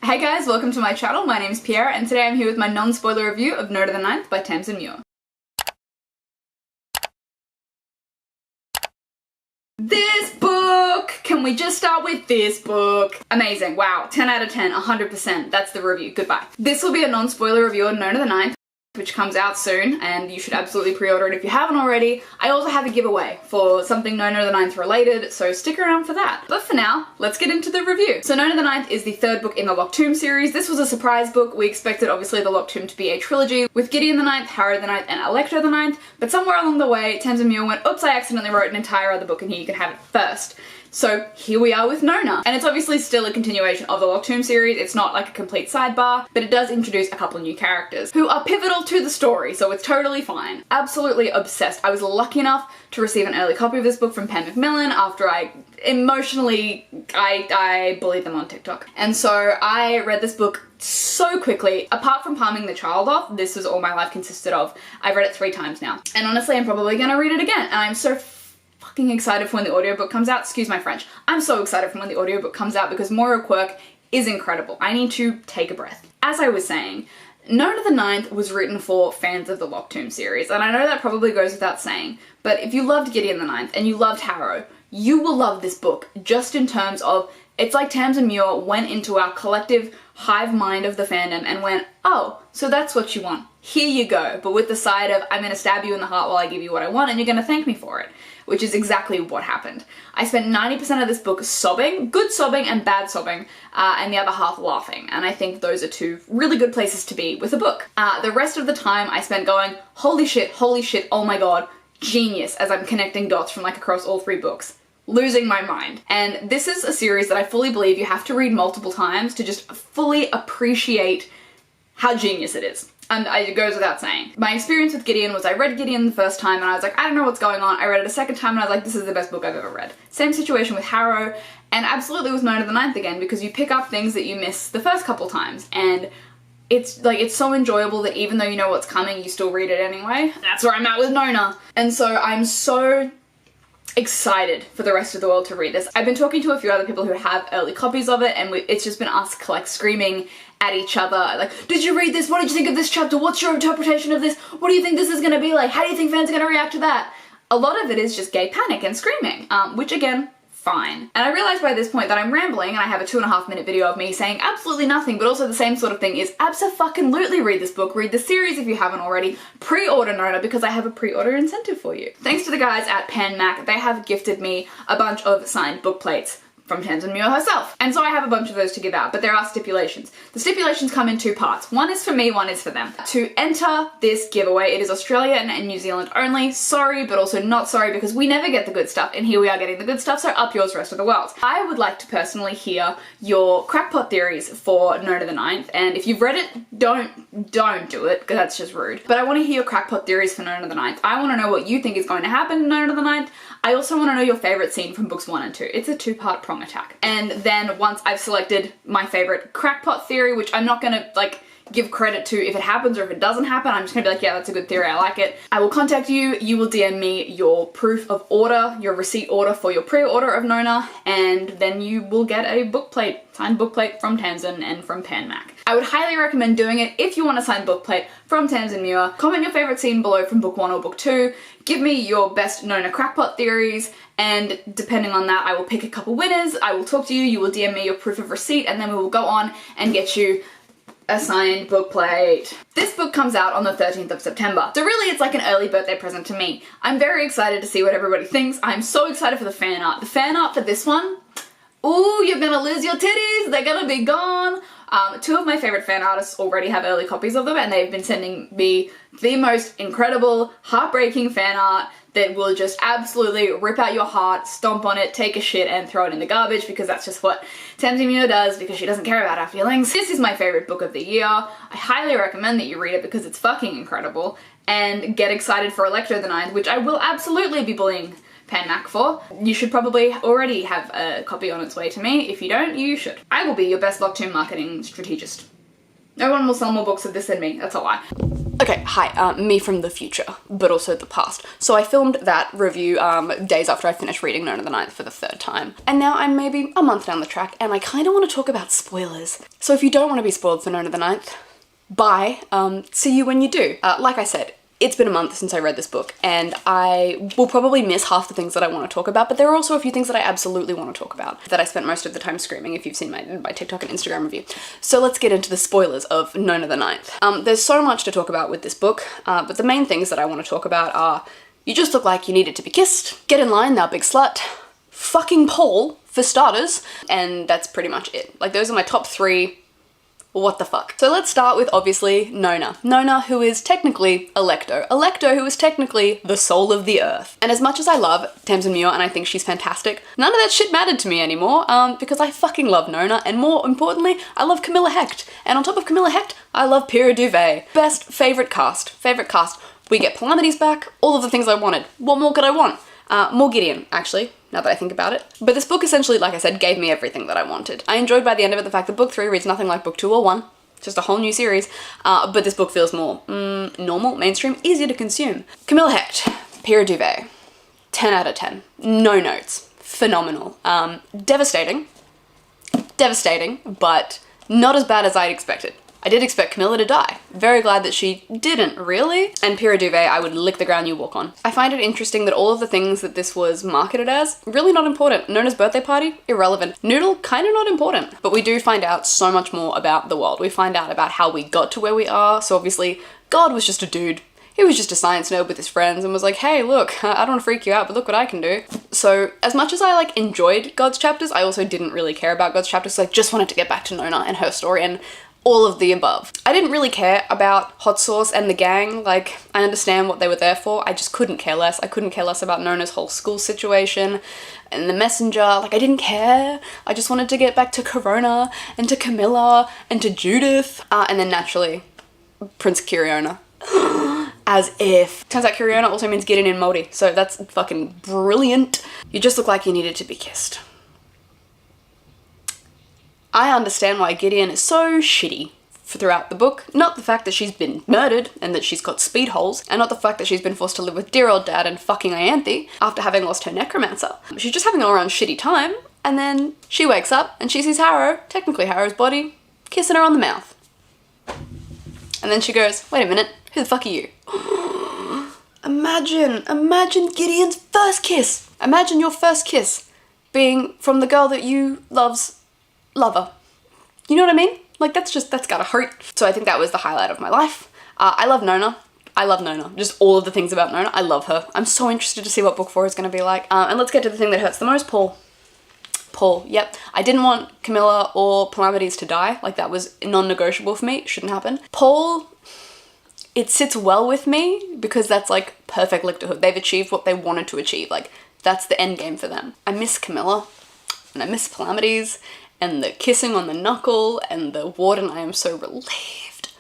Hey guys, welcome to my channel. My name is Pierre and today I'm here with my non-spoiler review of Nona the Ninth by Tamsyn Muir. This book! Can we just start with this book? Amazing, wow, 10 out of 10, 100%, that's the review, goodbye. This will be a non-spoiler review of Nona the Ninth, which comes out soon, and you should absolutely pre-order it if you haven't already. I also have a giveaway for something Nona the Ninth related, so stick around for that. But for now, let's get into the review. So Nona the Ninth is the third book in the Locked Tomb series. This was a surprise book. We expected, obviously, the Locked Tomb to be a trilogy with Gideon the Ninth, Harrow the Ninth, and Electra the Ninth, but somewhere along the way, Tamsyn Muir went, oops, I accidentally wrote an entire other book and here you can have it first. So here we are with Nona. And it's obviously still a continuation of the Locked Tomb series. It's not like a complete sidebar, but it does introduce a couple of new characters who are pivotal to the story, so it's totally fine. Absolutely obsessed. I was lucky enough to receive an early copy of this book from Pen Macmillan after I emotionally, I bullied them on TikTok. And so I read this book so quickly. Apart from palming the child off, this is all my life consisted of. I've read it 3 times now. And honestly, I'm probably gonna read it again. And I'm so fucking excited for when the audiobook comes out. Excuse my French. I'm so excited for when the audiobook comes out because Muir is incredible. I need to take a breath. As I was saying, Nona the Ninth was written for fans of the Locked Tomb series, and I know that probably goes without saying, but if you loved Gideon the Ninth and you loved Harrow, you will love this book just in terms of it's like Tamsyn Muir went into our collective hive mind of the fandom and went, oh, so that's what you want. Here you go. But with the side of, I'm gonna stab you in the heart while I give you what I want and you're gonna thank me for it. Which is exactly what happened. I spent 90% of this book sobbing, good sobbing and bad sobbing, and the other half laughing. And I think those are 2 really good places to be with a book. The rest of the time I spent going, holy shit, oh my god, genius, as I'm connecting dots from like across all 3 books. Losing my mind. And this is a series that I fully believe you have to read multiple times to just fully appreciate how genius it is. And it goes without saying. My experience with Gideon was I read Gideon the first time and I was like, I don't know what's going on. I read it a second time and I was like, this is the best book I've ever read. Same situation with Harrow, and absolutely with Nona the Ninth again, because you pick up things that you miss the first couple times, and it's like, it's so enjoyable that even though you know what's coming, you still read it anyway. That's where I'm at with Nona. And so I'm so excited for the rest of the world to read this. I've been talking to a few other people who have early copies of it, and it's just been us like screaming at each other, like, did you read this? What did you think of this chapter? What's your interpretation of this? What do you think this is gonna be like? How do you think fans are gonna react to that? A lot of it is just gay panic and screaming, which again, fine. And I realized by this point that I'm rambling and I have a 2.5 minute video of me saying absolutely nothing, but also the same sort of thing is abso-fucking-lutely read this book, read the series if you haven't already, pre-order Nona because I have a pre-order incentive for you. Thanks to the guys at Pen Mac, they have gifted me a bunch of signed book plates from Tamsyn Muir herself. And so I have a bunch of those to give out, but there are stipulations. The stipulations come in 2 parts. One is for me, one is for them. To enter this giveaway, it is Australia and New Zealand only. Sorry, but also not sorry because we never get the good stuff, and here we are getting the good stuff, so up yours, rest of the world. I would like to personally hear your crackpot theories for Nona the Ninth, and if you've read it, don't do it, because that's just rude. But I want to hear your crackpot theories for Nona the Ninth. I want to know what you think is going to happen in Nona the Ninth. I also want to know your favorite scene from books 1 and 2. It's a 2-part prong attack. And then once I've selected my favorite crackpot theory, which I'm not gonna like give credit to if it happens or if it doesn't happen, I'm just gonna be like, yeah, that's a good theory, I like it. I will contact you, you will DM me your proof of order, your receipt order for your pre-order of Nona, and then you will get a book plate, signed book plate from Tamsyn and from Pen Mac. I would highly recommend doing it if you want a signed book plate from Tamsyn Muir. Comment your favorite scene below from book 1 or book 2, give me your best Nona crackpot theories, and depending on that, I will pick a couple winners, I will talk to you, you will DM me your proof of receipt, and then we will go on and get you a signed book plate. This book comes out on the 13th of September, so really it's like an early birthday present to me. I'm very excited to see what everybody thinks. I'm so excited for the fan art. The fan art for this one, ooh, you're gonna lose your titties, they're gonna be gone. 2 of my favorite fan artists already have early copies of them, and they've been sending me the most incredible, heartbreaking fan art that will just absolutely rip out your heart, stomp on it, take a shit, and throw it in the garbage, because that's just what Tamsyn Muir does, because she doesn't care about our feelings. This is my favorite book of the year. I highly recommend that you read it because it's fucking incredible, and get excited for Electra the Ninth, which I will absolutely be bullying Pen Mac for. You should probably already have a copy on its way to me. If you don't, you should. I will be your best Locked Tomb marketing strategist. No one will sell more books of this than me, that's a lie. Okay, hi, me from the future, but also the past. So I filmed that review days after I finished reading Nona the Ninth for the 3rd time. And now I'm maybe a month down the track and I kind of want to talk about spoilers. So if you don't want to be spoiled for Nona the Ninth, bye. See you when you do. Like I said, it's been a month since I read this book and I will probably miss half the things that I want to talk about, but there are also a few things that I absolutely want to talk about that I spent most of the time screaming if you've seen my TikTok and Instagram review. So let's get into the spoilers of Nona the Ninth. There's so much to talk about with this book, but the main things that I want to talk about are you just look like you needed to be kissed, get in line, thou big slut, fucking Paul, for starters, and that's pretty much it. Like, those are my top 3. What the fuck? So let's start with, obviously, Nona. Nona, who is technically Alecto. Alecto, who is technically the soul of the earth. And as much as I love Tamsyn Muir and I think she's fantastic, none of that shit mattered to me anymore, because I fucking love Nona, and more importantly, I love Camilla Hecht. And on top of Camilla Hecht, I love Pira Duvet. Best favorite cast. We get Calamities back, all of the things I wanted. What more could I want? More Gideon, actually, now that I think about it. But this book essentially, like I said, gave me everything that I wanted. I enjoyed by the end of it the fact that book 3 reads nothing like book 2 or 1, just a whole new series, but this book feels more normal, mainstream, easier to consume. Camilla Hecht, Pira Duvet, 10 out of 10. No notes. Phenomenal. Devastating, but not as bad as I'd expected. I did expect Camilla to die. Very glad that she didn't, really. And Pira Duvet, I would lick the ground you walk on. I find it interesting that all of the things that this was marketed as, really not important. Nona's birthday party, irrelevant. Noodle, kind of not important. But we do find out so much more about the world. We find out about how we got to where we are. So obviously, God was just a dude. He was just a science nerd with his friends and was like, hey, look, I don't want to freak you out, but look what I can do. So as much as I enjoyed God's chapters, I also didn't really care about God's chapters. So I just wanted to get back to Nona and her story and all of the above. I didn't really care about Hot Sauce and the gang. I understand what they were there for. I just couldn't care less. I couldn't care less about Nona's whole school situation and the messenger. I didn't care. I just wanted to get back to Corona and to Camilla and to Judith. And then naturally, Prince Kiriona. As if. Turns out Kiriona also means Gideon in Māori, so that's fucking brilliant. You just look like you needed to be kissed. I understand why Gideon is so shitty throughout the book. Not the fact that she's been murdered and that she's got speed holes, and not the fact that she's been forced to live with dear old dad and fucking Ianthe after having lost her necromancer. She's just having an all-around shitty time, and then she wakes up and she sees Harrow, technically Harrow's body, kissing her on the mouth. And then she goes, wait a minute, who the fuck are you? Imagine Gideon's first kiss. Imagine your first kiss being from the girl that you love's lover. You know what I mean? That's gotta hurt. So I think that was the highlight of my life. I love Nona. I love Nona. Just all of the things about Nona. I love her. I'm so interested to see what book 4 is gonna be like. And let's get to the thing that hurts the most, Paul. Paul, yep. I didn't want Camilla or Calamities to die. That was non-negotiable for me. It shouldn't happen. Paul, it sits well with me because that's perfect lictorhood. They've achieved what they wanted to achieve. That's the end game for them. I miss Camilla and I miss Calamities and the kissing on the knuckle and the warden. I am so relieved.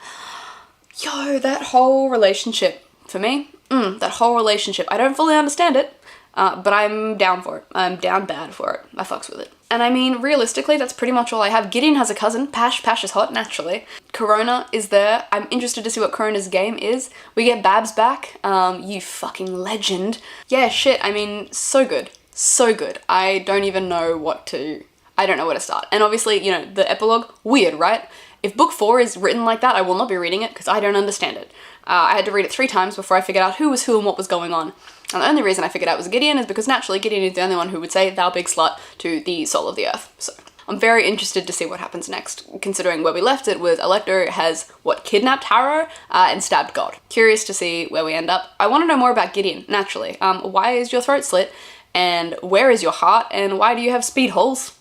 Yo, that whole relationship for me, that whole relationship. I don't fully understand it, but I'm down for it. I'm down bad for it. I fucks with it. And I mean, realistically, that's pretty much all I have. Gideon has a cousin. Pash. Pash is hot, naturally. Corona is there. I'm interested to see what Corona's game is. We get Babs back. You fucking legend. Yeah, shit. I mean, so good. So good. I don't know where to start. And obviously, the epilogue, weird, right? If book 4 is written like that, I will not be reading it because I don't understand it. I had to read it 3 times before I figured out who was who and what was going on. And the only reason I figured out was Gideon is because naturally Gideon is the only one who would say thou big slut to the soul of the earth. So I'm very interested to see what happens next, considering where we left it was Alecto has, kidnapped Harrow and stabbed God. Curious to see where we end up. I want to know more about Gideon, naturally. Why is your throat slit? And where is your heart? And why do you have speed holes?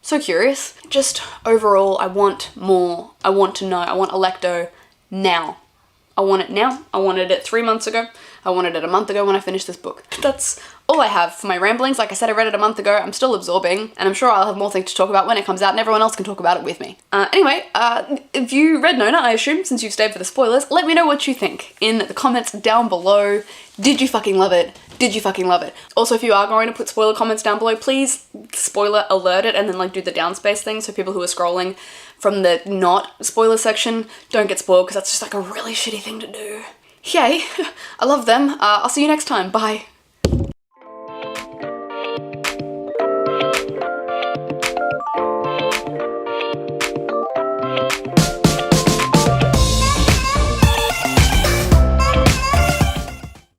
So curious. Just overall, I want more. I want to know. I want Alecto now. I want it now. I wanted it 3 months ago. I wanted it a month ago when I finished this book. That's all I have for my ramblings. Like I said, I read it a month ago. I'm still absorbing, and I'm sure I'll have more things to talk about when it comes out, and everyone else can talk about it with me. Anyway, if you read Nona, I assume, since you've stayed for the spoilers, let me know what you think in the comments down below. Did you fucking love it? Did you fucking love it? Also, if you are going to put spoiler comments down below, please spoiler alert it and then do the downspace thing so people who are scrolling from the not spoiler section don't get spoiled because that's just like a really shitty thing to do. Yay, I love them. I'll see you next time. Bye.